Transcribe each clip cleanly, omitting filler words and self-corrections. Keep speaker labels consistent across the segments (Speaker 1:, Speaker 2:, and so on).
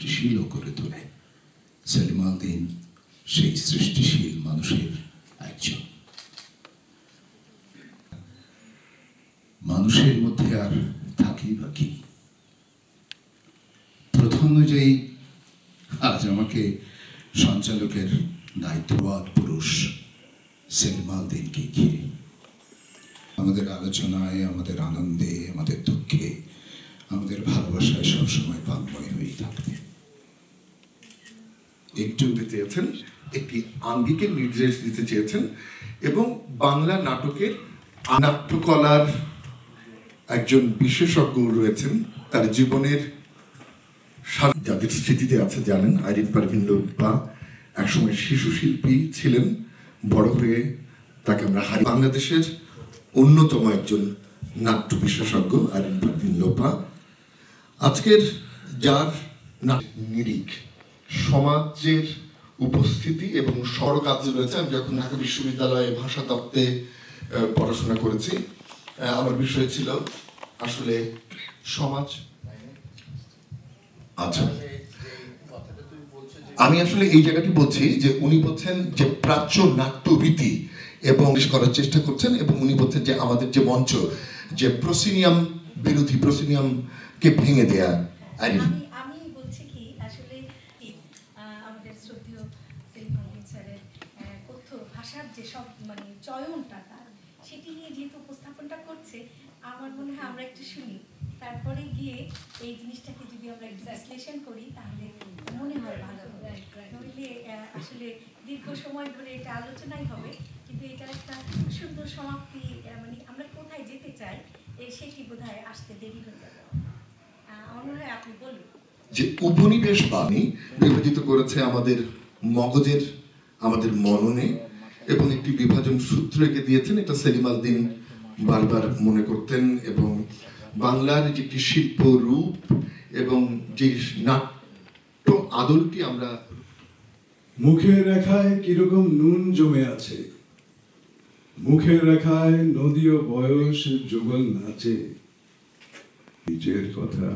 Speaker 1: সৃষ্টিশীলও করে তোলে। সেলিম আল দীন সেই সৃষ্টিশীল মানুষের একজন। মানুষের মধ্যে আর থাকি বা কি, প্রথম অনুযায়ী আজ আমাকে সঞ্চালকের দায়িত্ববান পুরুষ সেলিম আল দীনকে ঘিরে আমাদের আলোচনায়, আমাদের আনন্দে, আমাদের দুঃখে, আমাদের ভালোবাসায় সবসময় বাংময় হয়েই থাকবে।
Speaker 2: একটু চেয়েছেন, একটি আঙ্গিকের নির্দেশ দিতে চেয়েছেন এবং বাংলা নাটকের নাট্যকলার একজন বিশেষজ্ঞ রয়েছেন। তার জীবনের যাদের স্মৃতিতে আছে জানেন, আইরিন পারভীন লোপা একসময় শিশু শিল্পী ছিলেন, বড় হয়ে তাকে আমরা হারি। বাংলাদেশের অন্যতম একজন নাট্য বিশেষজ্ঞ আইরিন পারভীন লোপা আজকের যার নিরিখ সমাজের উপস্থিতি এবং কাজে রয়েছে। আমি যখন ঢাকা বিশ্ববিদ্যালয়ে ভাষা তত্ত্বে পড়াশোনা করেছি, আমার বিষয় ছিল আসলে সমাজ। আচ্ছা, আমি আসলে এই জায়গাটি বলছি যে উনি বলছেন যে প্রাচ্য নাট্যরীতি এবং করার চেষ্টা করছেন, এবং উনি বলছেন যে আমাদের যে মঞ্চ, যে প্রসিনিয়াম বিরোধী, প্রসিনিয়ামকে ভেঙে দেয়া।
Speaker 3: আমি বলছি কি, আসলে আমাদের শ্রদ্ধেয় সেলিম আল দীন স্যারের কথ্য ভাষার যে সব চয়নটা তার, সেটি নিয়ে যেহেতু উপস্থাপনটা করছে, আমার মনে হয় আমরা একটু শুনি, তারপরে গিয়ে এই জিনিসটাকে যদি আমরা একটু বিশ্লেষণ করি তাহলে মনে হয় ভালো হবে। নইলে আসলে দীর্ঘ সময় ধরে এটা আলোচনাই হবে, কিন্তু এটা একটা সুন্দর সমাপ্তি, আমরা কোথায় যেতে চাই সেটি বোধহয় আসতে দেরি হয়ে যাবে। আমার মনে হয় আপনি বলুন।
Speaker 2: যে উপনিবেশ বাণী বিভাজিত করেছে আমাদের মগজের, আমাদের মননে, এবং একটি বিভাজন সূত্র এঁকে দিয়েছেন। এটা সেলিম আল দীন বারবার মনে করতেন, এবং বাংলার যে একটি শিল্প রূপ এবং যে নাট্য আদলটি আমরা
Speaker 4: মুখের রেখায় কিরকম নুন জমে আছে, মুখের রেখায় নদী ও বয়স যুগল নাচে। নিজের কথা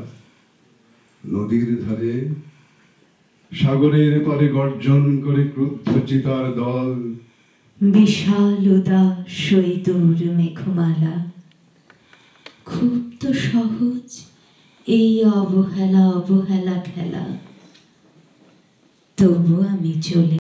Speaker 4: নদীর ধারে, সাগরের পারে গর্জন করে ক্রুদ্ধ চিতার দল।
Speaker 5: বিশাল উদাস দূর মেঘমালা, খুব তো সহজ এই অবহেলা অবহেলা খেলা, তবু আমি চলে